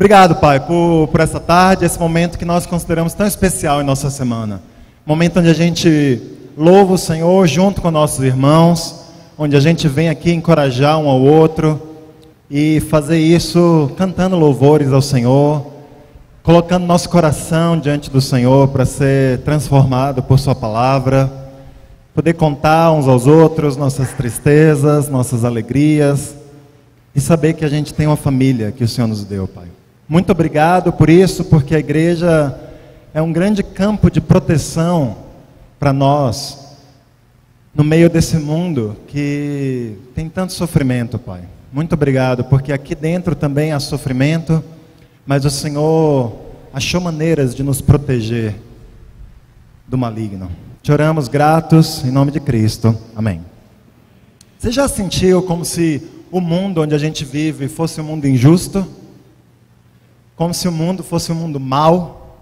Obrigado, Pai, por essa tarde, esse momento que nós consideramos tão especial em nossa semana. Momento onde a gente louva o Senhor junto com nossos irmãos, onde a gente vem aqui encorajar um ao outro e fazer isso cantando louvores ao Senhor, colocando nosso coração diante do Senhor para ser transformado por Sua palavra, poder contar uns aos outros nossas tristezas, nossas alegrias e saber que a gente tem uma família que o Senhor nos deu, Pai. Muito obrigado por isso, porque a igreja é um grande campo de proteção para nós, no meio desse mundo que tem tanto sofrimento, Pai. Muito obrigado, porque aqui dentro também há sofrimento, mas o Senhor achou maneiras de nos proteger do maligno. Te oramos gratos, em nome de Cristo. Amém. Você já sentiu como se o mundo onde a gente vive fosse um mundo injusto? Como se o mundo fosse um mundo mau,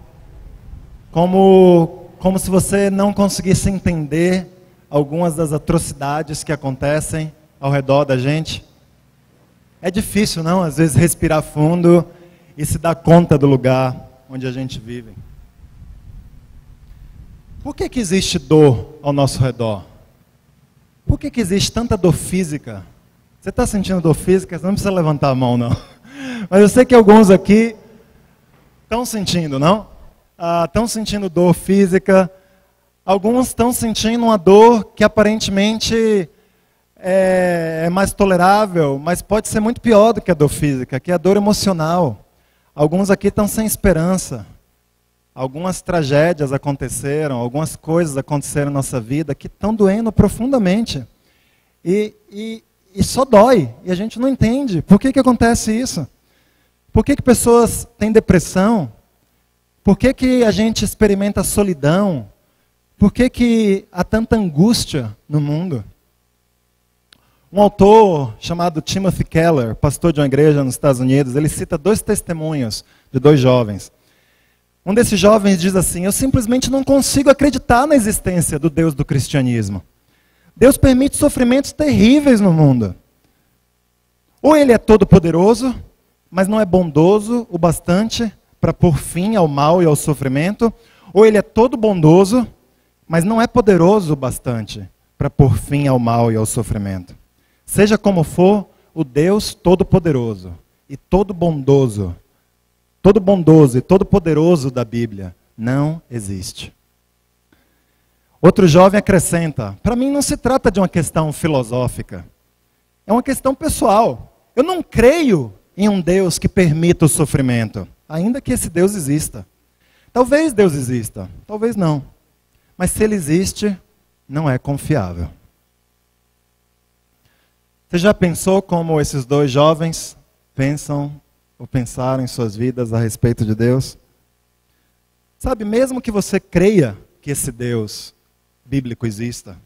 como se você não conseguisse entender algumas das atrocidades que acontecem ao redor da gente. É difícil, não? Às vezes respirar fundo e se dar conta do lugar onde a gente vive. Por que existe dor ao nosso redor? Por que existe tanta dor física? Você está sentindo dor física? Você não precisa levantar a mão, não. Mas eu sei que alguns aqui estão sentindo, não? Estão sentindo dor física. Alguns estão sentindo uma dor que aparentemente é mais tolerável, mas pode ser muito pior do que a dor física, que é a dor emocional. Alguns aqui estão sem esperança. Algumas tragédias aconteceram, algumas coisas aconteceram na nossa vida que estão doendo profundamente. E só dói, e a gente não entende. Por que acontece isso? Por que pessoas têm depressão? Por que a gente experimenta solidão? Por que há tanta angústia no mundo? Um autor chamado Timothy Keller, pastor de uma igreja nos Estados Unidos, ele cita 2 testemunhos de 2 jovens. Um desses jovens diz assim: eu simplesmente não consigo acreditar na existência do Deus do cristianismo. Deus permite sofrimentos terríveis no mundo. Ou Ele é todo poderoso, mas não é bondoso o bastante para pôr fim ao mal e ao sofrimento, ou Ele é todo bondoso, mas não é poderoso o bastante para pôr fim ao mal e ao sofrimento. Seja como for, o Deus todo-poderoso e todo bondoso e todo poderoso da Bíblia não existe. Outro jovem acrescenta: para mim não se trata de uma questão filosófica, é uma questão pessoal. Eu não creio em um Deus que permita o sofrimento, ainda que esse Deus exista. Talvez Deus exista, talvez não. Mas se Ele existe, não é confiável. Você já pensou como esses 2 jovens pensam ou pensaram em suas vidas a respeito de Deus? Sabe, mesmo que você creia que esse Deus bíblico exista,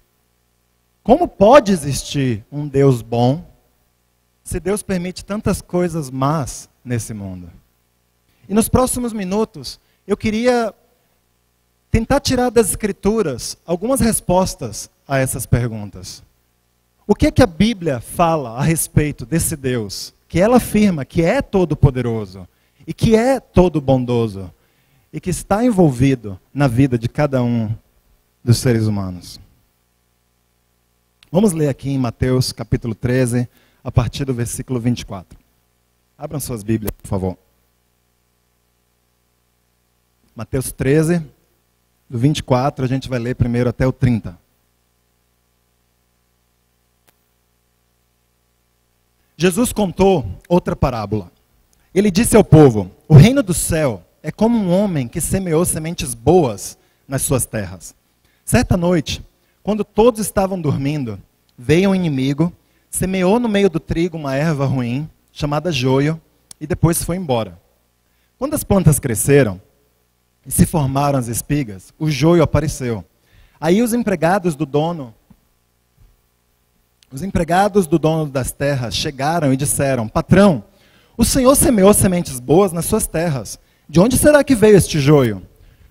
como pode existir um Deus bom se Deus permite tantas coisas más nesse mundo? E nos próximos minutos, eu queria tentar tirar das Escrituras algumas respostas a essas perguntas. O que a Bíblia fala a respeito desse Deus, que ela afirma que é todo-poderoso e que é todo-bondoso e que está envolvido na vida de cada um dos seres humanos? Vamos ler aqui em Mateus capítulo 13, a partir do versículo 24. Abram suas Bíblias, por favor. Mateus 13, do 24, a gente vai ler primeiro até o 30. Jesus contou outra parábola. Ele disse ao povo: o reino do céu é como um homem que semeou sementes boas nas suas terras. Certa noite, quando todos estavam dormindo, veio um inimigo, semeou no meio do trigo uma erva ruim, chamada joio, e depois foi embora. Quando as plantas cresceram e se formaram as espigas, o joio apareceu. Aí os empregados do dono das terras chegaram e disseram: patrão, o senhor semeou sementes boas nas suas terras. De onde será que veio este joio?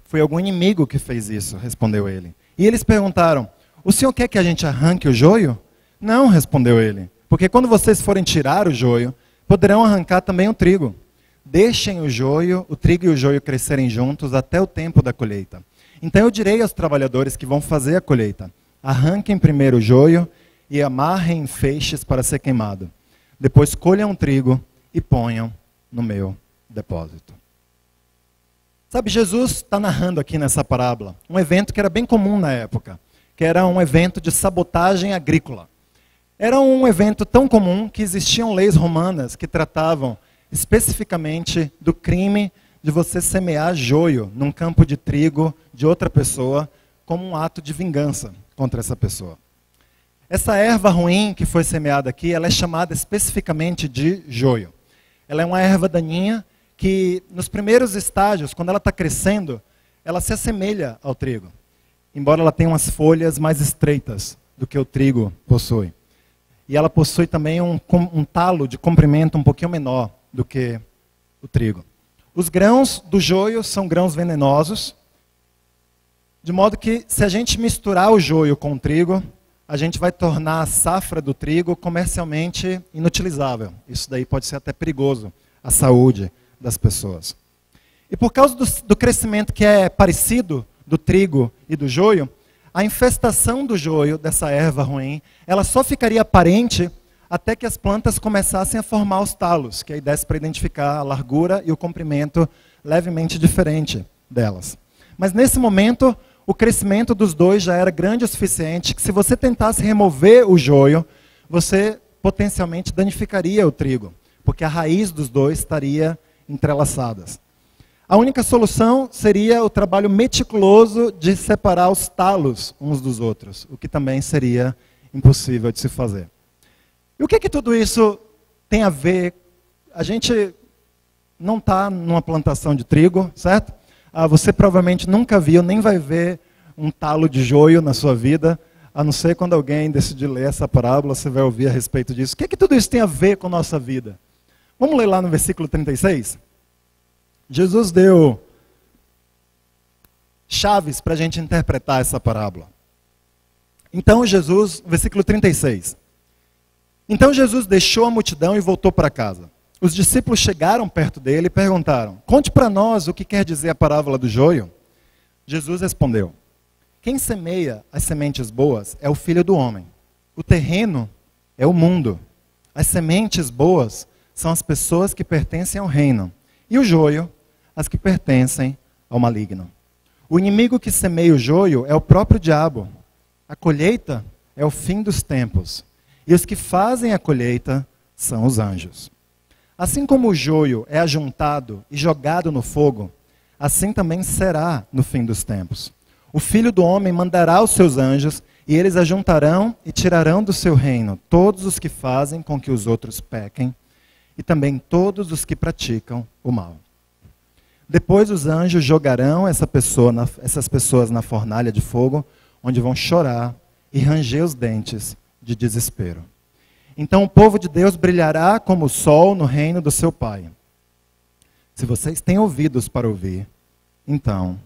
Foi algum inimigo que fez isso, respondeu ele. E eles perguntaram: o senhor quer que a gente arranque o joio? Não, respondeu ele, porque quando vocês forem tirar o joio, poderão arrancar também o trigo. deixem o trigo e o joio crescerem juntos até o tempo da colheita. Então eu direi aos trabalhadores que vão fazer a colheita: arranquem primeiro o joio e amarrem em feixes para ser queimado. Depois colham o trigo e ponham no meu depósito. Sabe, Jesus está narrando aqui nessa parábola um evento que era bem comum na época, que era um evento de sabotagem agrícola. Era um evento tão comum que existiam leis romanas que tratavam especificamente do crime de você semear joio num campo de trigo de outra pessoa como um ato de vingança contra essa pessoa. Essa erva ruim que foi semeada aqui, ela é chamada especificamente de joio. Ela é uma erva daninha que nos primeiros estágios, quando ela está crescendo, ela se assemelha ao trigo, embora ela tenha umas folhas mais estreitas do que o trigo possui. E ela possui também um talo de comprimento um pouquinho menor do que o trigo. Os grãos do joio são grãos venenosos, de modo que se a gente misturar o joio com o trigo, a gente vai tornar a safra do trigo comercialmente inutilizável. Isso daí pode ser até perigoso à saúde das pessoas. E por causa do crescimento que é parecido do trigo e do joio, a infestação do joio, dessa erva ruim, ela só ficaria aparente até que as plantas começassem a formar os talos, que aí desse para identificar a largura e o comprimento levemente diferente delas. Mas nesse momento, o crescimento dos dois já era grande o suficiente que se você tentasse remover o joio, você potencialmente danificaria o trigo, porque a raiz dos dois estaria entrelaçadas. A única solução seria o trabalho meticuloso de separar os talos uns dos outros, o que também seria impossível de se fazer. E o que tudo isso tem a ver? A gente não está numa plantação de trigo, certo? Você provavelmente nunca viu, nem vai ver um talo de joio na sua vida, a não ser quando alguém decidir ler essa parábola, você vai ouvir a respeito disso. O que tudo isso tem a ver com a nossa vida? Vamos ler lá no versículo 36? Jesus deu chaves para a gente interpretar essa parábola. Então Jesus, versículo 36. Então Jesus deixou a multidão e voltou para casa. Os discípulos chegaram perto dele e perguntaram: conte para nós o que quer dizer a parábola do joio. Jesus respondeu: quem semeia as sementes boas é o Filho do Homem. O terreno é o mundo. As sementes boas são as pessoas que pertencem ao reino. E o joio, as que pertencem ao maligno. O inimigo que semeia o joio é o próprio diabo. A colheita é o fim dos tempos. E os que fazem a colheita são os anjos. Assim como o joio é ajuntado e jogado no fogo, assim também será no fim dos tempos. O Filho do Homem mandará os seus anjos, e eles ajuntarão e tirarão do seu reino todos os que fazem com que os outros pequem, e também todos os que praticam o mal. Depois os anjos jogarão essas pessoas na fornalha de fogo, onde vão chorar e ranger os dentes de desespero. Então o povo de Deus brilhará como o sol no reino do seu Pai. Se vocês têm ouvidos para ouvir, então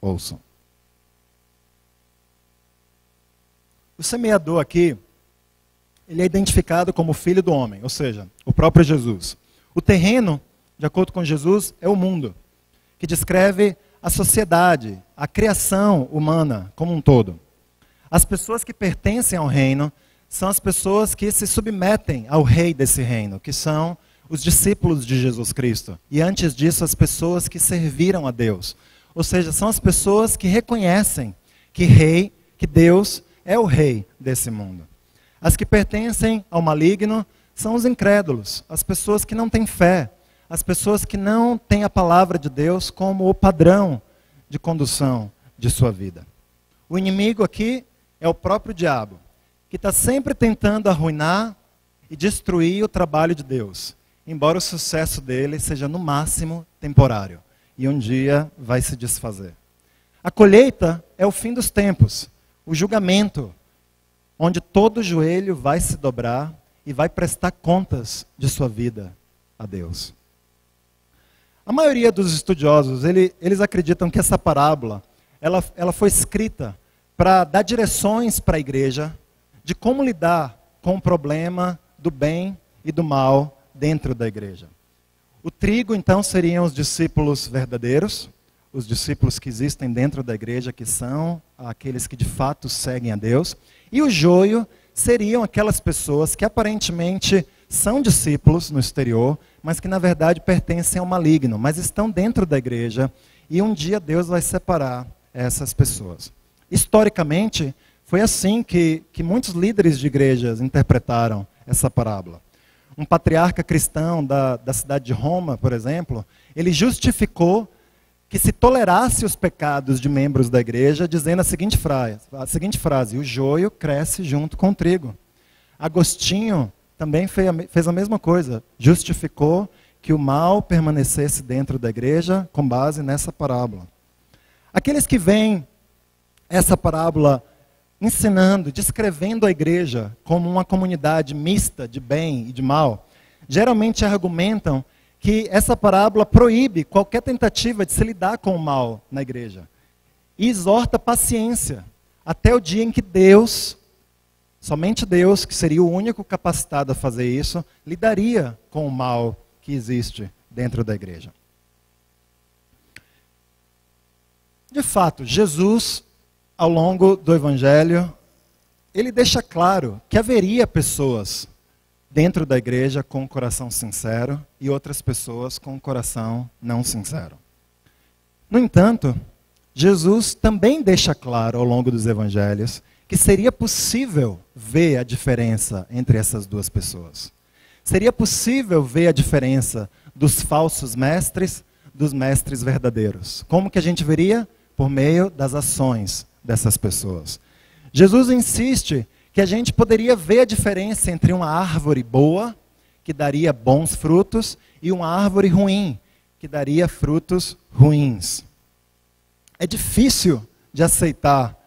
ouçam. O semeador aqui, ele é identificado como o Filho do Homem, ou seja, o próprio Jesus. O terreno, de acordo com Jesus, é o mundo, que descreve a sociedade, a criação humana como um todo. As pessoas que pertencem ao reino são as pessoas que se submetem ao rei desse reino, que são os discípulos de Jesus Cristo. E antes disso, as pessoas que serviram a Deus. Ou seja, são as pessoas que reconhecem que Deus é o rei desse mundo. As que pertencem ao maligno são os incrédulos, as pessoas que não têm fé, as pessoas que não têm a palavra de Deus como o padrão de condução de sua vida. O inimigo aqui é o próprio diabo, que está sempre tentando arruinar e destruir o trabalho de Deus, embora o sucesso dele seja no máximo temporário, e um dia vai se desfazer. A colheita é o fim dos tempos, o julgamento, onde todo joelho vai se dobrar e vai prestar contas de sua vida a Deus. A maioria dos estudiosos, eles acreditam que essa parábola, ela foi escrita para dar direções para a igreja de como lidar com o problema do bem e do mal dentro da igreja. O trigo, então, seriam os discípulos verdadeiros, os discípulos que existem dentro da igreja, que são aqueles que de fato seguem a Deus. E o joio seriam aquelas pessoas que aparentemente são discípulos no exterior, mas que na verdade pertencem ao maligno, mas estão dentro da igreja, e um dia Deus vai separar essas pessoas. Historicamente, foi assim que muitos líderes de igrejas interpretaram essa parábola. Um patriarca cristão da cidade de Roma, por exemplo, ele justificou que se tolerasse os pecados de membros da igreja, dizendo a seguinte frase: o joio cresce junto com o trigo. Agostinho também fez a mesma coisa, justificou que o mal permanecesse dentro da igreja com base nessa parábola. Aqueles que veem essa parábola ensinando, descrevendo a igreja como uma comunidade mista de bem e de mal, geralmente argumentam que essa parábola proíbe qualquer tentativa de se lidar com o mal na igreja. E exorta paciência, até o dia em que Deus, somente Deus, que seria o único capacitado a fazer isso, lidaria com o mal que existe dentro da igreja. De fato, Jesus, ao longo do Evangelho, ele deixa claro que haveria pessoas dentro da igreja com um coração sincero e outras pessoas com um coração não sincero. No entanto, Jesus também deixa claro ao longo dos evangelhos que seria possível ver a diferença entre essas duas pessoas. Seria possível ver a diferença dos falsos mestres dos mestres verdadeiros. Como que a gente veria? Por meio das ações dessas pessoas. Jesus insiste que a gente poderia ver a diferença entre uma árvore boa, que daria bons frutos, e uma árvore ruim, que daria frutos ruins. É difícil de aceitar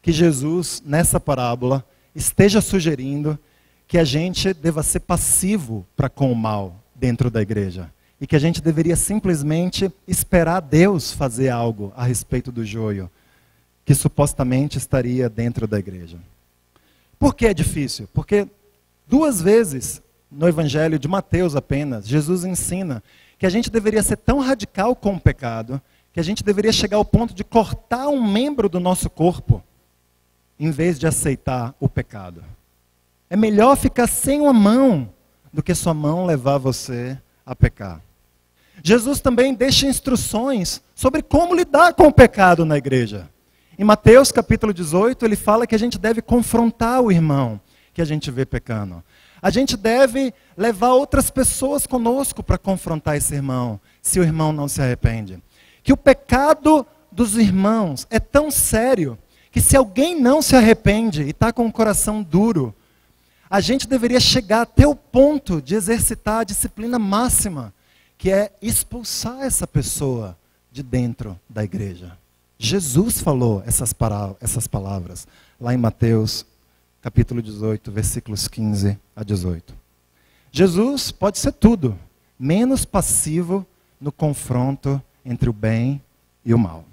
que Jesus, nessa parábola, esteja sugerindo que a gente deva ser passivo para com o mal dentro da igreja. E que a gente deveria simplesmente esperar Deus fazer algo a respeito do joio, que supostamente estaria dentro da igreja. Por que é difícil? Porque 2 vezes no Evangelho de Mateus apenas, Jesus ensina que a gente deveria ser tão radical com o pecado, que a gente deveria chegar ao ponto de cortar um membro do nosso corpo, em vez de aceitar o pecado. É melhor ficar sem uma mão do que sua mão levar você a pecar. Jesus também deixa instruções sobre como lidar com o pecado na igreja. Em Mateus capítulo 18, ele fala que a gente deve confrontar o irmão que a gente vê pecando. A gente deve levar outras pessoas conosco para confrontar esse irmão, se o irmão não se arrepende. Que o pecado dos irmãos é tão sério, que se alguém não se arrepende e está com o coração duro, a gente deveria chegar até o ponto de exercitar a disciplina máxima, que é expulsar essa pessoa de dentro da igreja. Jesus falou essas palavras lá em Mateus capítulo 18, versículos 15 a 18. Jesus pode ser tudo, menos passivo no confronto entre o bem e o mal.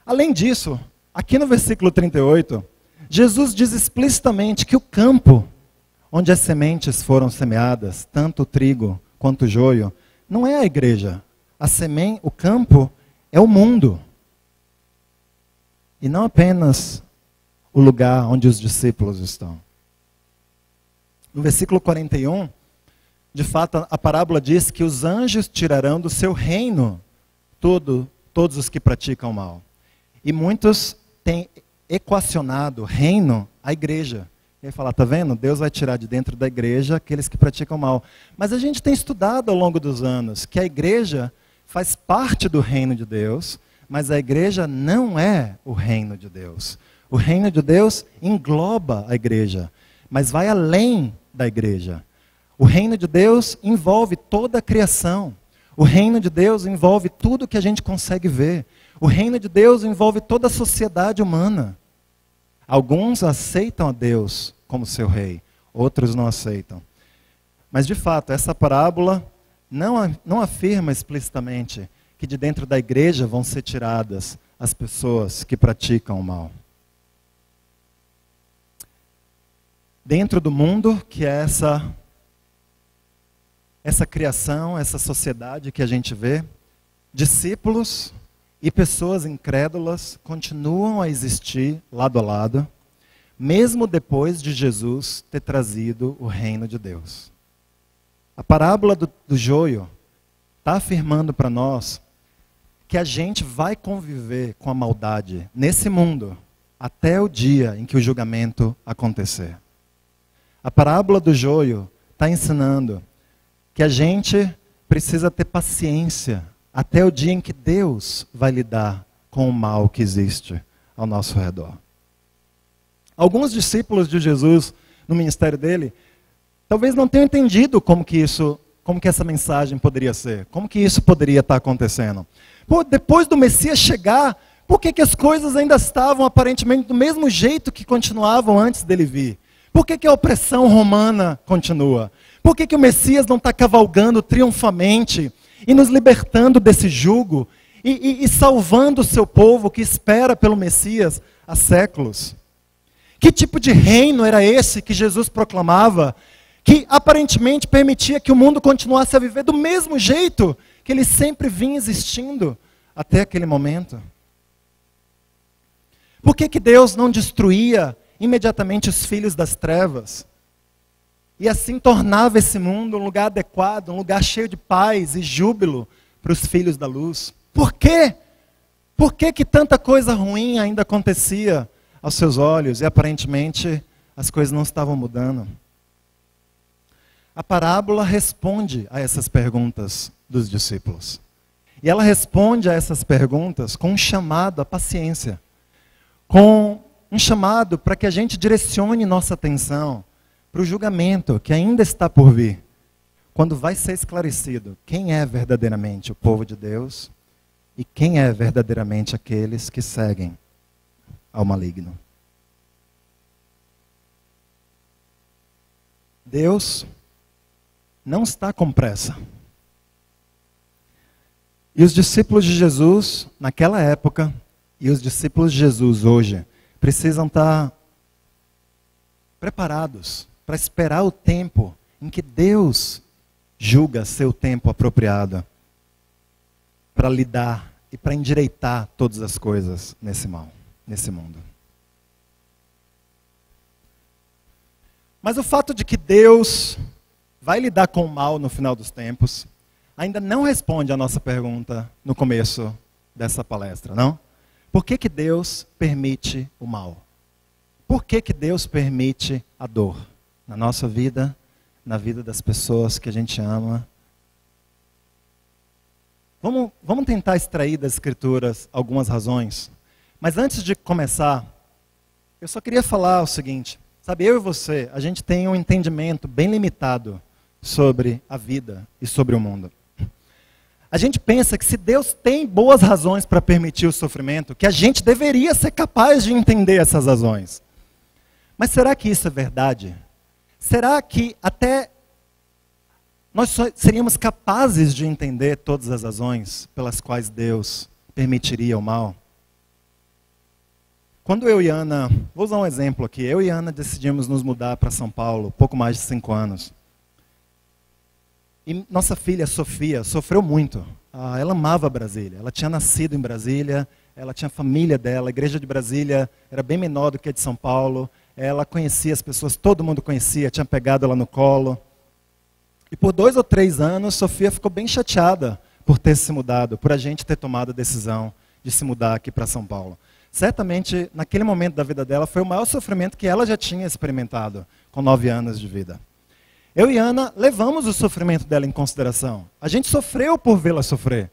Além disso, aqui no versículo 38, Jesus diz explicitamente que o campo onde as sementes foram semeadas, tanto o trigo quanto o joio, não é a igreja. O campo é o mundo. E não apenas o lugar onde os discípulos estão. No versículo 41, de fato, a parábola diz que os anjos tirarão do seu reino todos os que praticam mal. E muitos têm equacionado reino à igreja. E aí fala, tá vendo? Deus vai tirar de dentro da igreja aqueles que praticam mal. Mas a gente tem estudado ao longo dos anos que a igreja faz parte do reino de Deus, mas a igreja não é o reino de Deus. O reino de Deus engloba a igreja, mas vai além da igreja. O reino de Deus envolve toda a criação. O reino de Deus envolve tudo que a gente consegue ver. O reino de Deus envolve toda a sociedade humana. Alguns aceitam a Deus como seu rei, outros não aceitam. Mas de fato, essa parábola não afirma explicitamente que de dentro da igreja vão ser tiradas as pessoas que praticam o mal. Dentro do mundo, que é essa essa criação, essa sociedade que a gente vê, discípulos e pessoas incrédulas continuam a existir lado a lado, mesmo depois de Jesus ter trazido o reino de Deus. A parábola do joio está afirmando para nós que a gente vai conviver com a maldade nesse mundo até o dia em que o julgamento acontecer. A parábola do joio está ensinando que a gente precisa ter paciência até o dia em que Deus vai lidar com o mal que existe ao nosso redor. Alguns discípulos de Jesus, no ministério dele, talvez não tenham entendido como que essa mensagem poderia ser, como que isso poderia estar acontecendo. Pô, depois do Messias chegar, por que as coisas ainda estavam aparentemente do mesmo jeito que continuavam antes dele vir? Por que a opressão romana continua? Por que o Messias não está cavalgando triunfamente e nos libertando desse jugo e salvando o seu povo que espera pelo Messias há séculos? Que tipo de reino era esse que Jesus proclamava, que aparentemente permitia que o mundo continuasse a viver do mesmo jeito que ele sempre vinha existindo até aquele momento? Por que Deus não destruía imediatamente os filhos das trevas? E assim tornava esse mundo um lugar adequado, um lugar cheio de paz e júbilo para os filhos da luz. Por quê? Por que tanta coisa ruim ainda acontecia aos seus olhos e aparentemente as coisas não estavam mudando? A parábola responde a essas perguntas dos discípulos. E ela responde a essas perguntas com um chamado à paciência, com um chamado para que a gente direcione nossa atenção para o julgamento que ainda está por vir, quando vai ser esclarecido quem é verdadeiramente o povo de Deus e quem é verdadeiramente aqueles que seguem ao maligno. Deus não está com pressa. E os discípulos de Jesus, naquela época, e os discípulos de Jesus hoje, precisam estar preparados para esperar o tempo em que Deus julga seu tempo apropriado para lidar e para endireitar todas as coisas nesse mundo. Mas o fato de que Deus vai lidar com o mal no final dos tempos ainda não responde a nossa pergunta no começo dessa palestra, não? Por que Deus permite o mal? Por que Deus permite a dor na nossa vida, na vida das pessoas que a gente ama? Vamos tentar extrair das Escrituras algumas razões. Mas antes de começar, eu só queria falar o seguinte. Sabe, eu e você, a gente tem um entendimento bem limitado sobre a vida e sobre o mundo. A gente pensa que se Deus tem boas razões para permitir o sofrimento, que a gente deveria ser capaz de entender essas razões. Mas será que isso é verdade? Será que até nós seríamos capazes de entender todas as razões pelas quais Deus permitiria o mal? Quando eu e Ana, vou usar um exemplo aqui, eu e Ana decidimos nos mudar para São Paulo, pouco mais de 5 anos. E nossa filha, Sofia, sofreu muito. Ela amava Brasília, ela tinha nascido em Brasília, ela tinha a família dela, a igreja de Brasília era bem menor do que a de São Paulo, ela conhecia as pessoas, todo mundo conhecia, tinha pegado ela no colo. E por 2 ou 3 anos, Sofia ficou bem chateada por ter se mudado, por a gente ter tomado a decisão de se mudar aqui para São Paulo. Certamente, naquele momento da vida dela, foi o maior sofrimento que ela já tinha experimentado com 9 anos de vida. Eu e Ana levamos o sofrimento dela em consideração. A gente sofreu por vê-la sofrer.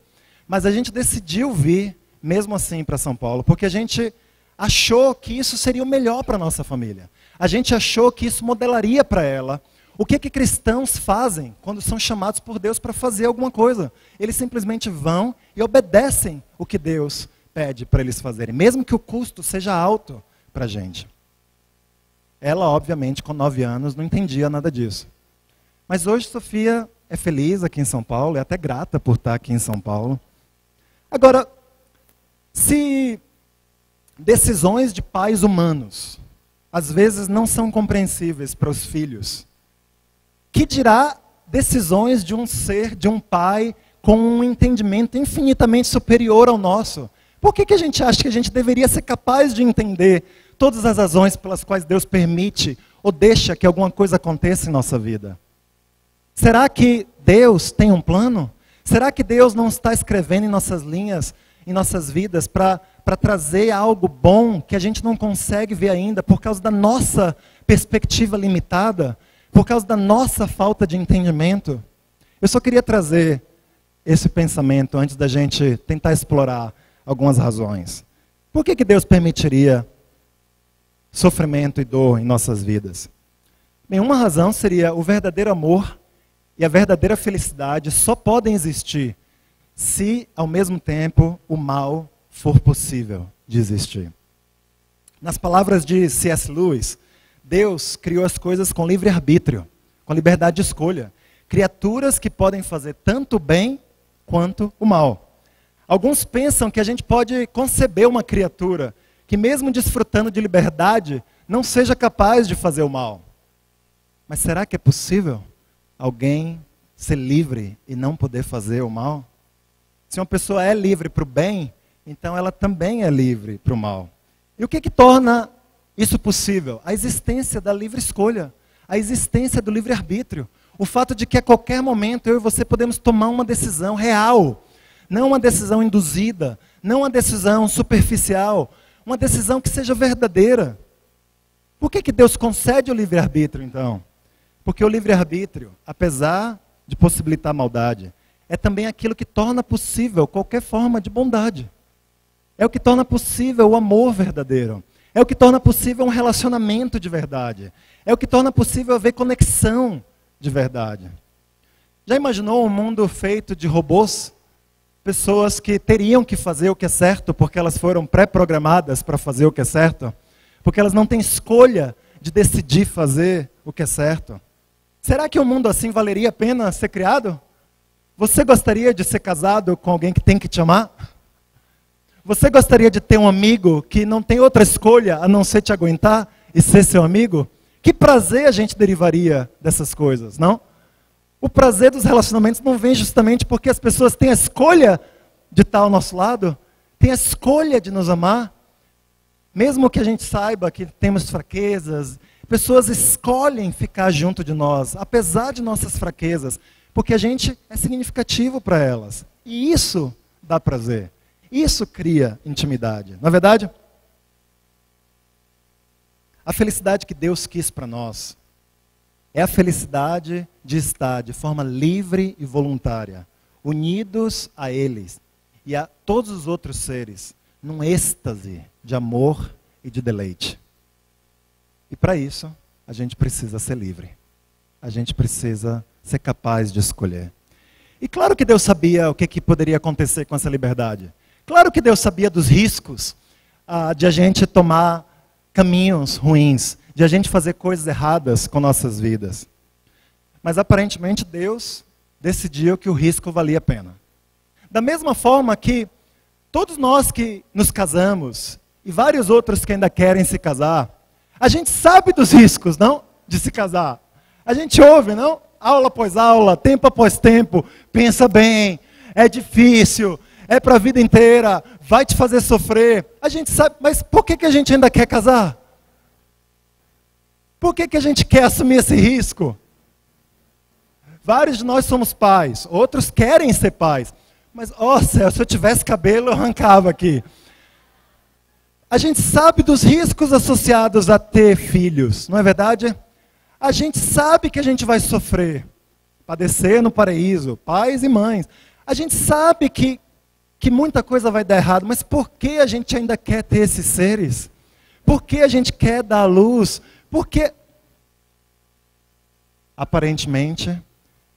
Mas a gente decidiu vir, mesmo assim, para São Paulo, porque a gente achou que isso seria o melhor para a nossa família. A gente achou que isso modelaria para ela o que cristãos fazem quando são chamados por Deus para fazer alguma coisa. Eles simplesmente vão e obedecem o que Deus pede para eles fazerem, mesmo que o custo seja alto para a gente. Ela, obviamente, com 9 anos, não entendia nada disso. Mas hoje Sofia é feliz aqui em São Paulo, é até grata por estar aqui em São Paulo. Agora, se decisões de pais humanos, às vezes não são compreensíveis para os filhos, que dirá decisões de um ser, de um pai, com um entendimento infinitamente superior ao nosso. Por que a gente acha que a gente deveria ser capaz de entender todas as razões pelas quais Deus permite ou deixa que alguma coisa aconteça em nossa vida? Será que Deus tem um plano? Será que Deus não está escrevendo em nossas linhas, em nossas vidas, para trazer algo bom que a gente não consegue ver ainda por causa da nossa perspectiva limitada, por causa da nossa falta de entendimento? Eu só queria trazer esse pensamento antes da gente tentar explorar algumas razões. Por que Deus permitiria sofrimento e dor em nossas vidas? Bem, uma razão seria o verdadeiro amor e a verdadeira felicidade só podem existir se, ao mesmo tempo, o mal for possível de existir. Nas palavras de C.S. Lewis, Deus criou as coisas com livre-arbítrio, com liberdade de escolha. Criaturas que podem fazer tanto o bem quanto o mal. Alguns pensam que a gente pode conceber uma criatura que, mesmo desfrutando de liberdade, não seja capaz de fazer o mal. Mas será que é possível alguém ser livre e não poder fazer o mal? Se uma pessoa é livre para o bem, então ela também é livre para o mal. E o que torna isso possível? A existência da livre escolha, a existência do livre-arbítrio. O fato de que a qualquer momento eu e você podemos tomar uma decisão real, não uma decisão induzida, não uma decisão superficial, uma decisão que seja verdadeira. Por que Deus concede o livre-arbítrio, então? Porque o livre-arbítrio, apesar de possibilitar maldade, é também aquilo que torna possível qualquer forma de bondade. É o que torna possível o amor verdadeiro. É o que torna possível um relacionamento de verdade. É o que torna possível haver conexão de verdade. Já imaginou um mundo feito de robôs? Pessoas que teriam que fazer o que é certo porque elas foram pré-programadas para fazer o que é certo? Porque elas não têm escolha de decidir fazer o que é certo? Será que um mundo assim valeria a pena ser criado? Você gostaria de ser casado com alguém que tem que te amar? Você gostaria de ter um amigo que não tem outra escolha a não ser te aguentar e ser seu amigo? Que prazer a gente derivaria dessas coisas, não? O prazer dos relacionamentos não vem justamente porque as pessoas têm a escolha de estar ao nosso lado, têm a escolha de nos amar. Mesmo que a gente saiba que temos fraquezas, pessoas escolhem ficar junto de nós, apesar de nossas fraquezas, porque a gente é significativo para elas. E isso dá prazer. Isso cria intimidade. Não é verdade? A felicidade que Deus quis para nós é a felicidade de estar de forma livre e voluntária, unidos a eles e a todos os outros seres, num êxtase de amor e de deleite. E para isso, a gente precisa ser livre. A gente precisa ser capaz de escolher. E claro que Deus sabia o que poderia acontecer com essa liberdade. Claro que Deus sabia dos riscos de a gente tomar caminhos ruins, de a gente fazer coisas erradas com nossas vidas. Mas aparentemente Deus decidiu que o risco valia a pena. Da mesma forma que todos nós que nos casamos, e vários outros que ainda querem se casar, a gente sabe dos riscos, não? De se casar. A gente ouve, não? Aula após aula, tempo após tempo, pensa bem, é difícil, é para a vida inteira, vai te fazer sofrer. A gente sabe, mas por que a gente ainda quer casar? Por que a gente quer assumir esse risco? Vários de nós somos pais, outros querem ser pais. Mas, ó céu, se eu tivesse cabelo, eu arrancava aqui. A gente sabe dos riscos associados a ter filhos, não é verdade? A gente sabe que a gente vai sofrer, padecer no paraíso, pais e mães. A gente sabe que muita coisa vai dar errado, mas por que a gente ainda quer ter esses seres? Por que a gente quer dar à luz? Porque, aparentemente,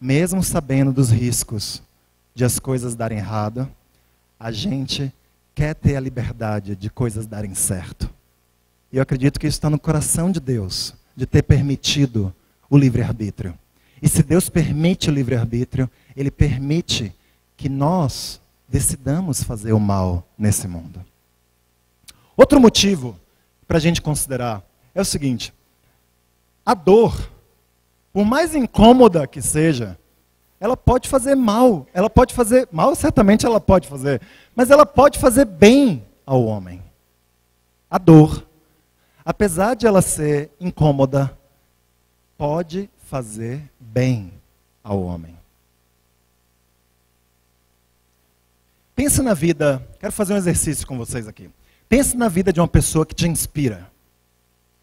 mesmo sabendo dos riscos de as coisas darem errado, a gente quer ter a liberdade de coisas darem certo. E eu acredito que isso está no coração de Deus, de ter permitido o livre-arbítrio. E se Deus permite o livre-arbítrio, Ele permite que nós decidamos fazer o mal nesse mundo. Outro motivo para a gente considerar é o seguinte: a dor, por mais incômoda que seja, ela pode fazer mal. Ela pode fazer mal, certamente ela pode fazer, mas ela pode fazer bem ao homem. A dor, apesar de ela ser incômoda, pode fazer bem ao homem. Pense na vida, quero fazer um exercício com vocês aqui. Pense na vida de uma pessoa que te inspira,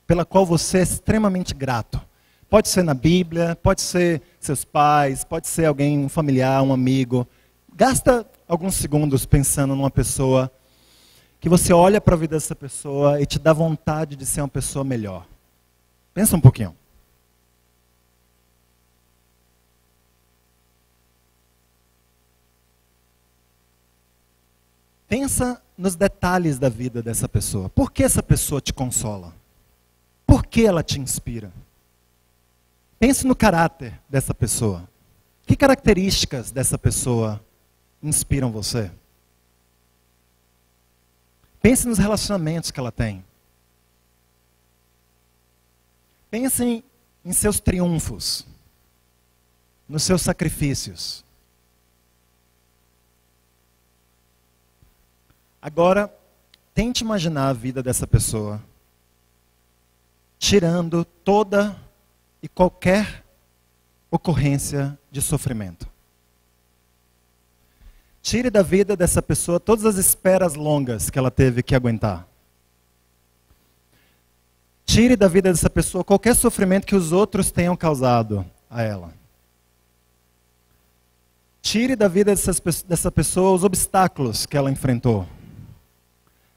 pela qual você é extremamente grato. Pode ser na Bíblia, pode ser seus pais, pode ser alguém, um familiar, um amigo. Gasta alguns segundos pensando numa pessoa que você olha para a vida dessa pessoa e te dá vontade de ser uma pessoa melhor. Pensa um pouquinho. Pensa nos detalhes da vida dessa pessoa. Por que essa pessoa te consola? Por que ela te inspira? Pense no caráter dessa pessoa. Que características dessa pessoa inspiram você? Pense nos relacionamentos que ela tem. Pense em seus triunfos, nos seus sacrifícios. Agora, tente imaginar a vida dessa pessoa, tirando toda e qualquer ocorrência de sofrimento. Tire da vida dessa pessoa todas as esperas longas que ela teve que aguentar. Tire da vida dessa pessoa qualquer sofrimento que os outros tenham causado a ela. Tire da vida dessa pessoa os obstáculos que ela enfrentou.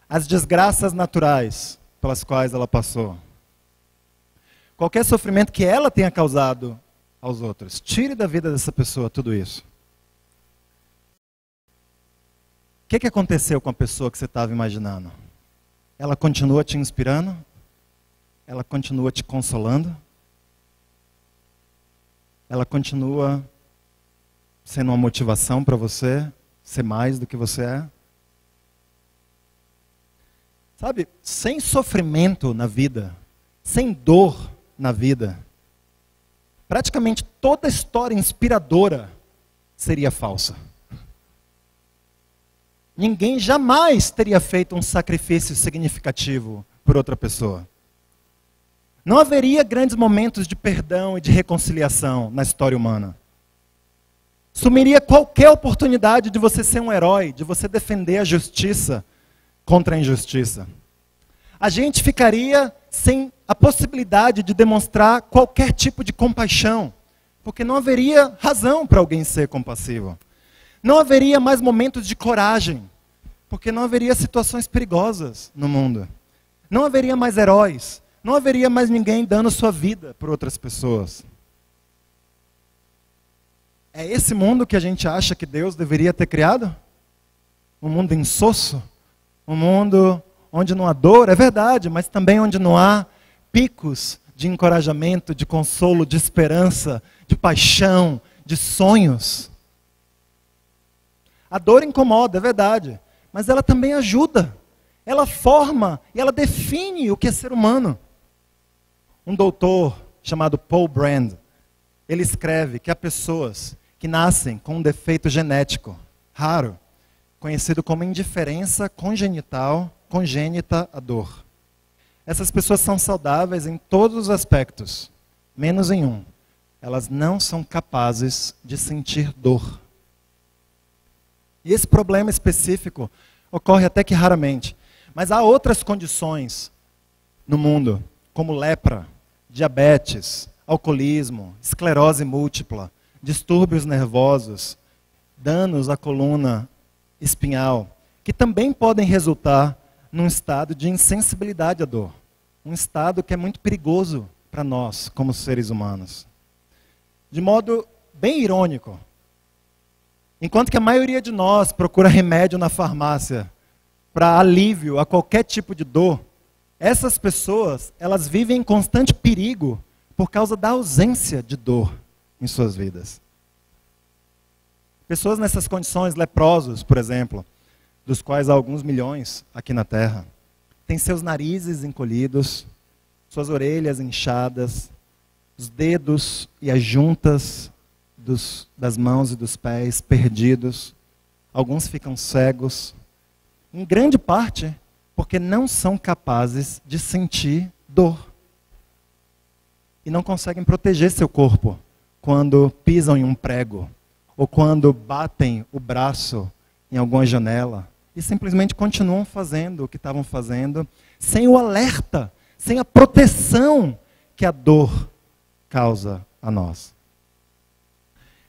As desgraças naturais pelas quais ela passou. Qualquer sofrimento que ela tenha causado aos outros. Tire da vida dessa pessoa tudo isso. O que aconteceu com a pessoa que você estava imaginando? Ela continua te inspirando? Ela continua te consolando? Ela continua sendo uma motivação para você ser mais do que você é? Sabe, sem sofrimento na vida, sem dor na vida, praticamente toda história inspiradora seria falsa. Ninguém jamais teria feito um sacrifício significativo por outra pessoa. Não haveria grandes momentos de perdão e de reconciliação na história humana. Sumiria qualquer oportunidade de você ser um herói, de você defender a justiça contra a injustiça. A gente ficaria sem a possibilidade de demonstrar qualquer tipo de compaixão, porque não haveria razão para alguém ser compassivo. Não haveria mais momentos de coragem, porque não haveria situações perigosas no mundo. Não haveria mais heróis, não haveria mais ninguém dando sua vida por outras pessoas. É esse mundo que a gente acha que Deus deveria ter criado? Um mundo insosso? Um mundo onde não há dor? É verdade, mas também onde não há picos de encorajamento, de consolo, de esperança, de paixão, de sonhos. A dor incomoda, é verdade, mas ela também ajuda. Ela forma e ela define o que é ser humano. Um doutor chamado Paul Brand, ele escreve que há pessoas que nascem com um defeito genético raro, conhecido como indiferença congênita à dor. Essas pessoas são saudáveis em todos os aspectos, menos em um. Elas não são capazes de sentir dor. E esse problema específico ocorre até que raramente. Mas há outras condições no mundo, como lepra, diabetes, alcoolismo, esclerose múltipla, distúrbios nervosos, danos à coluna espinhal, que também podem resultar num estado de insensibilidade à dor. Um estado que é muito perigoso para nós, como seres humanos. De modo bem irônico, enquanto que a maioria de nós procura remédio na farmácia para alívio a qualquer tipo de dor, essas pessoas, elas vivem em constante perigo por causa da ausência de dor em suas vidas. Pessoas nessas condições, leprosos, por exemplo, dos quais há alguns milhões aqui na Terra, têm seus narizes encolhidos, suas orelhas inchadas, os dedos e as juntas das mãos e dos pés perdidos. Alguns ficam cegos, em grande parte porque não são capazes de sentir dor. E não conseguem proteger seu corpo quando pisam em um prego, ou quando batem o braço em alguma janela, e simplesmente continuam fazendo o que estavam fazendo, sem o alerta, sem a proteção que a dor causa a nós.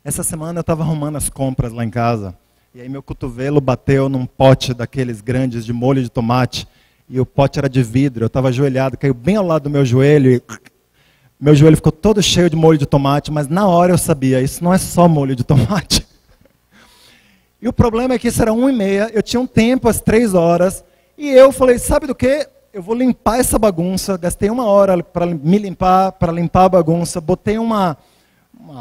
Essa semana eu estava arrumando as compras lá em casa, e aí meu cotovelo bateu num pote daqueles grandes de molho de tomate, e o pote era de vidro, eu estava ajoelhado, caiu bem ao lado do meu joelho, e meu joelho ficou todo cheio de molho de tomate, mas na hora eu sabia, isso não é só molho de tomate. E o problema é que isso era 1h30, eu tinha um tempo, às 3 horas, e eu falei, sabe do quê? Eu vou limpar essa bagunça, gastei 1 hora para me limpar, para limpar a bagunça, botei uma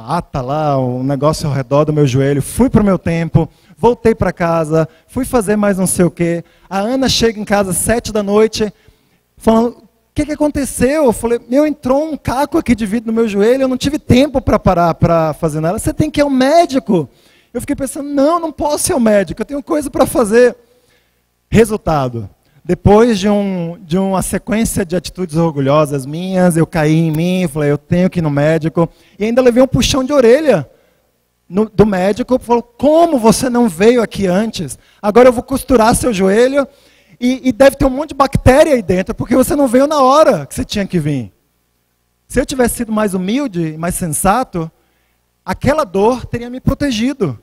ata lá, um negócio ao redor do meu joelho, fui para o meu tempo, voltei para casa, fui fazer mais não sei o quê. A Ana chega em casa às 7 da noite, falando, o que aconteceu? Eu falei, entrou um caco aqui de vidro no meu joelho, eu não tive tempo para parar para fazer nada. Você tem que ir ao médico. Eu fiquei pensando, não posso ir ao médico, eu tenho coisa para fazer. Resultado, depois de uma sequência de atitudes orgulhosas minhas, eu caí em mim, falei, eu tenho que ir no médico. E ainda levei um puxão de orelha do médico, falou, como você não veio aqui antes? Agora eu vou costurar seu joelho e deve ter um monte de bactéria aí dentro, porque você não veio na hora que você tinha que vir. Se eu tivesse sido mais humilde, mais sensato, aquela dor teria me protegido.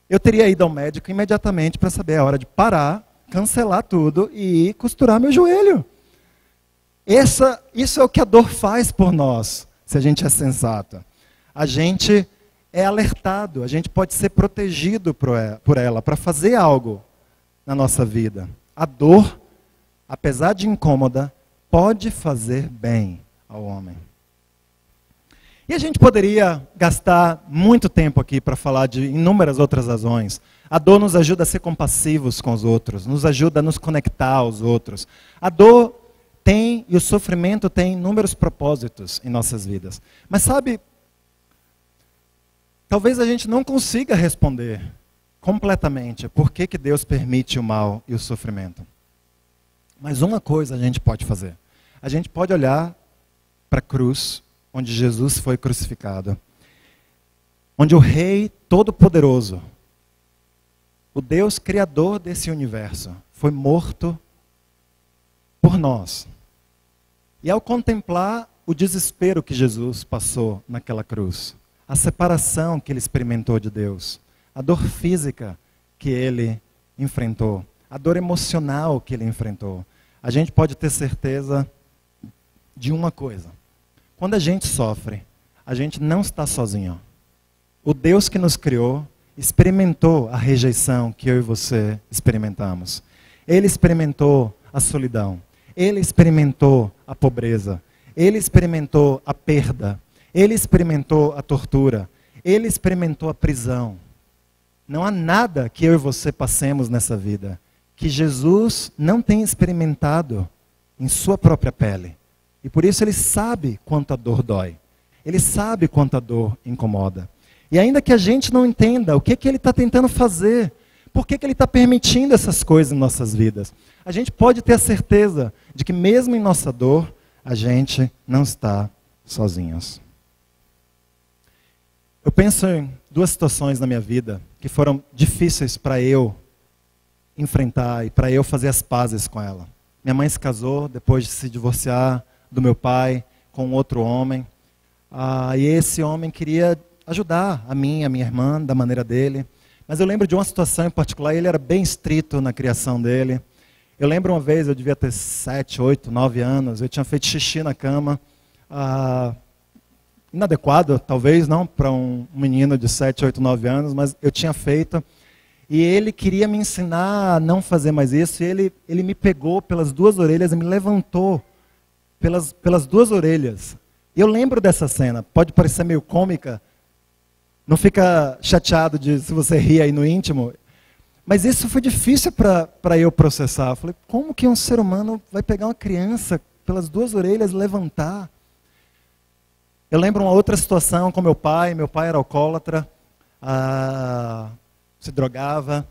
Eu teria ido ao médico imediatamente para saber a hora de parar, cancelar tudo e ir costurar meu joelho. Isso é o que a dor faz por nós, se a gente é sensato. A gente é alertado, a gente pode ser protegido por ela, para fazer algo na nossa vida. A dor, apesar de incômoda, pode fazer bem ao homem. E a gente poderia gastar muito tempo aqui para falar de inúmeras outras razões. A dor nos ajuda a ser compassivos com os outros, nos ajuda a nos conectar aos outros. A dor tem, e o sofrimento tem inúmeros propósitos em nossas vidas. Mas sabe, talvez a gente não consiga responder completamente por que Deus permite o mal e o sofrimento. Mas uma coisa a gente pode fazer. A gente pode olhar para a cruz, onde Jesus foi crucificado. Onde o Rei Todo-Poderoso, o Deus Criador desse universo, foi morto por nós. E ao contemplar o desespero que Jesus passou naquela cruz, a separação que ele experimentou de Deus, a dor física que ele enfrentou, a dor emocional que ele enfrentou, a gente pode ter certeza de uma coisa. Quando a gente sofre, a gente não está sozinho. O Deus que nos criou experimentou a rejeição que eu e você experimentamos. Ele experimentou a solidão. Ele experimentou a pobreza. Ele experimentou a perda. Ele experimentou a tortura. Ele experimentou a prisão. Não há nada que eu e você passemos nessa vida que Jesus não tenha experimentado em sua própria pele. E por isso ele sabe quanto a dor dói. Ele sabe quanto a dor incomoda. E ainda que a gente não entenda o que ele está tentando fazer, por que ele está permitindo essas coisas em nossas vidas, a gente pode ter a certeza de que mesmo em nossa dor, a gente não está sozinhos. Eu penso em 2 situações na minha vida que foram difíceis para eu enfrentar e para eu fazer as pazes com ela. Minha mãe se casou depois de se divorciar do meu pai com outro homem. E esse homem queria ajudar a mim, a minha irmã, da maneira dele. Mas eu lembro de uma situação em particular, ele era bem estrito na criação dele. Eu lembro uma vez, eu devia ter 7, 8, 9 anos, eu tinha feito xixi na cama. Inadequado, talvez, não, para um menino de 7, 8, 9 anos, mas eu tinha feito. E ele queria me ensinar a não fazer mais isso, e ele me pegou pelas 2 orelhas e me levantou pelas 2 orelhas. E eu lembro dessa cena, pode parecer meio cômica, não fica chateado se você ri aí no íntimo, mas isso foi difícil para eu processar. Eu falei, como que um ser humano vai pegar uma criança pelas 2 orelhas e levantar? Eu lembro uma outra situação com meu pai era alcoólatra, se drogava,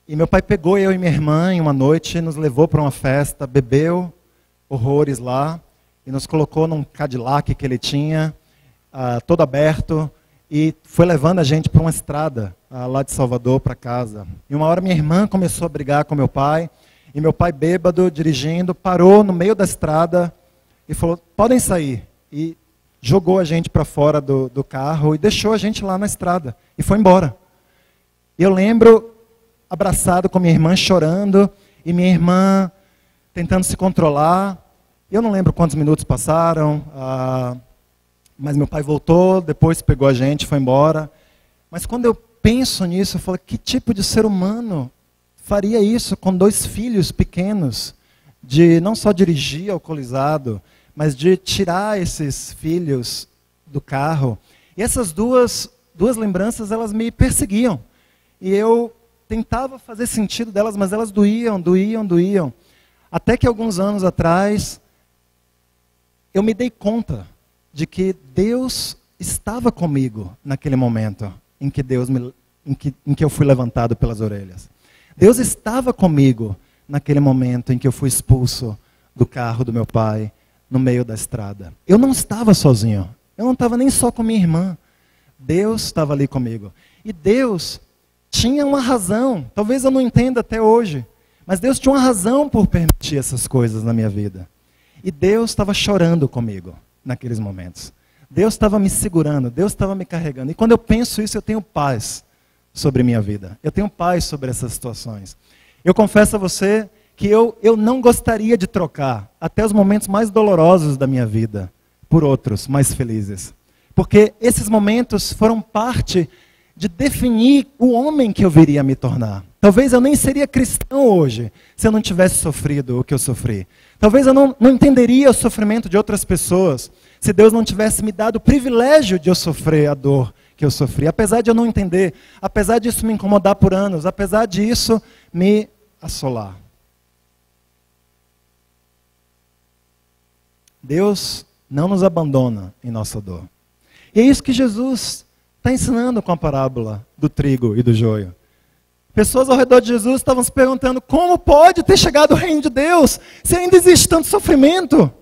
e meu pai pegou eu e minha irmã em uma noite, nos levou para uma festa, bebeu horrores lá, e nos colocou num Cadillac que ele tinha, todo aberto, e foi levando a gente para uma estrada, lá de Salvador para casa. E uma hora minha irmã começou a brigar com meu pai, e meu pai bêbado, dirigindo, parou no meio da estrada e falou, podem sair. E jogou a gente para fora do carro e deixou a gente lá na estrada. E foi embora. E eu lembro, abraçado com minha irmã, chorando, e minha irmã tentando se controlar. Eu não lembro quantos minutos passaram, mas meu pai voltou, depois pegou a gente, foi embora. Mas quando eu penso nisso, eu falo, que tipo de ser humano faria isso com 2 filhos pequenos, de não só dirigir alcoolizado, mas de tirar esses filhos do carro. E essas duas lembranças, elas me perseguiam. E eu tentava fazer sentido delas, mas elas doíam. Até que alguns anos atrás, eu me dei conta de que Deus estava comigo naquele momento em que eu fui levantado pelas orelhas. Deus estava comigo naquele momento em que eu fui expulso do carro do meu pai, no meio da estrada. Eu não estava sozinho. Eu não estava nem só com minha irmã. Deus estava ali comigo. E Deus tinha uma razão. Talvez eu não entenda até hoje. Mas Deus tinha uma razão por permitir essas coisas na minha vida. E Deus estava chorando comigo naqueles momentos. Deus estava me segurando. Deus estava me carregando. E quando eu penso isso, eu tenho paz sobre minha vida. Eu tenho paz sobre essas situações. Eu confesso a você que eu não gostaria de trocar até os momentos mais dolorosos da minha vida por outros mais felizes. Porque esses momentos foram parte de definir o homem que eu viria a me tornar. Talvez eu nem seria cristão hoje se eu não tivesse sofrido o que eu sofri. Talvez eu não entenderia o sofrimento de outras pessoas se Deus não tivesse me dado o privilégio de eu sofrer a dor que eu sofri. Apesar de eu não entender, apesar disso me incomodar por anos, apesar disso me assolar. Deus não nos abandona em nossa dor. E é isso que Jesus está ensinando com a parábola do trigo e do joio. Pessoas ao redor de Jesus estavam se perguntando, como pode ter chegado o reino de Deus se ainda existe tanto sofrimento?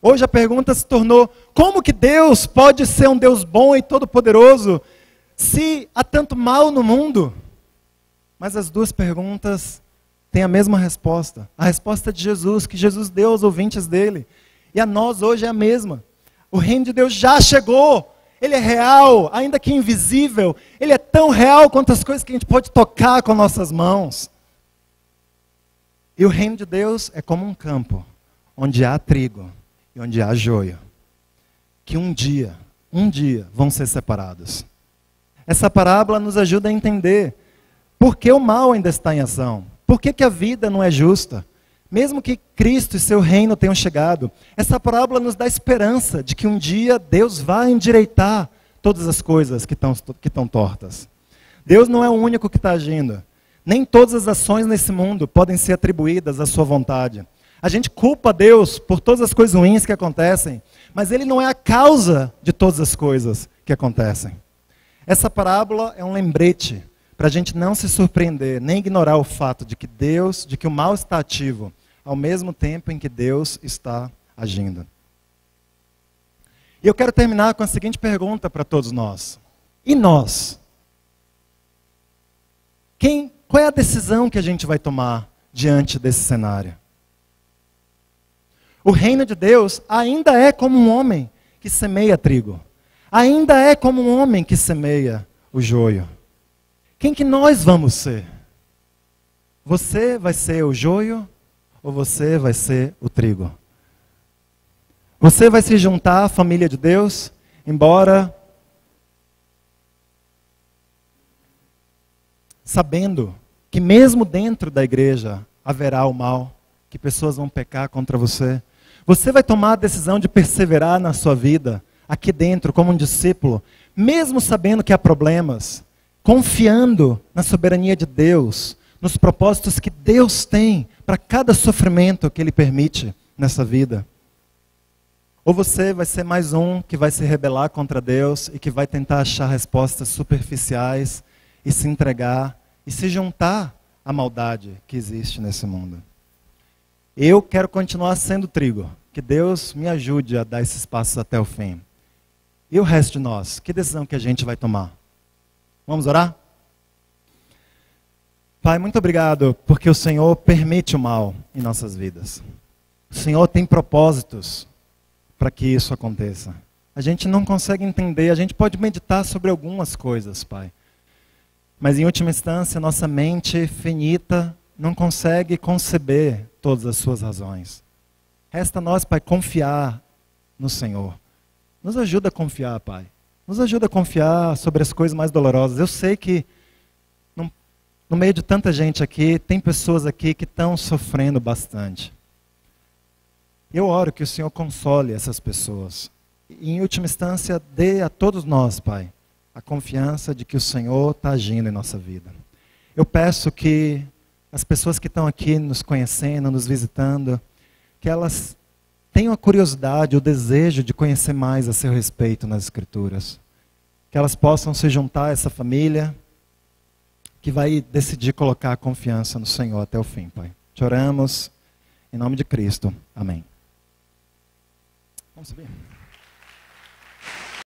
Hoje a pergunta se tornou, como que Deus pode ser um Deus bom e todo-poderoso se há tanto mal no mundo? Mas as duas perguntas têm a mesma resposta. A resposta de Jesus, que Jesus deu aos ouvintes dele. E a nós hoje é a mesma. O reino de Deus já chegou. Ele é real, ainda que invisível. Ele é tão real quanto as coisas que a gente pode tocar com nossas mãos. E o reino de Deus é como um campo, onde há trigo e onde há joio. Que um dia vão ser separados. Essa parábola nos ajuda a entender por que o mal ainda está em ação. Por que a vida não é justa? Mesmo que Cristo e seu reino tenham chegado, essa parábola nos dá esperança de que um dia Deus vai endireitar todas as coisas que estão tortas. Deus não é o único que está agindo. Nem todas as ações nesse mundo podem ser atribuídas à sua vontade. A gente culpa Deus por todas as coisas ruins que acontecem, mas Ele não é a causa de todas as coisas que acontecem. Essa parábola é um lembrete para a gente não se surpreender, nem ignorar o fato de que o mal está ativo, ao mesmo tempo em que Deus está agindo. E eu quero terminar com a seguinte pergunta para todos nós. E nós? Qual é a decisão que a gente vai tomar diante desse cenário? O reino de Deus ainda é como um homem que semeia trigo. Ainda é como um homem que semeia o joio. Quem que nós vamos ser? Você vai ser o joio ou você vai ser o trigo? Você vai se juntar à família de Deus, embora sabendo que mesmo dentro da igreja haverá o mal, que pessoas vão pecar contra você. Você vai tomar a decisão de perseverar na sua vida, aqui dentro, como um discípulo, mesmo sabendo que há problemas, confiando na soberania de Deus, nos propósitos que Deus tem para cada sofrimento que Ele permite nessa vida. Ou você vai ser mais um que vai se rebelar contra Deus e que vai tentar achar respostas superficiais e se entregar e se juntar à maldade que existe nesse mundo. Eu quero continuar sendo trigo. Que Deus me ajude a dar esses passos até o fim. E o resto de nós? Que decisão que a gente vai tomar? Vamos orar? Pai, muito obrigado porque o Senhor permite o mal em nossas vidas. O Senhor tem propósitos para que isso aconteça. A gente não consegue entender, a gente pode meditar sobre algumas coisas, Pai. Mas em última instância, nossa mente finita não consegue conceber todas as suas razões. Resta a nós, Pai, confiar no Senhor. Nos ajuda a confiar, Pai. Nos ajuda a confiar sobre as coisas mais dolorosas. Eu sei que no meio de tanta gente aqui, tem pessoas aqui que estão sofrendo bastante. Eu oro que o Senhor console essas pessoas. E, em última instância, dê a todos nós, Pai, a confiança de que o Senhor está agindo em nossa vida. Eu peço que as pessoas que estão aqui nos conhecendo, nos visitando, que elas tenham a curiosidade, o desejo de conhecer mais a seu respeito nas Escrituras. Que elas possam se juntar a essa família que vai decidir colocar a confiança no Senhor até o fim, Pai. Te oramos em nome de Cristo. Amém. Vamos subir.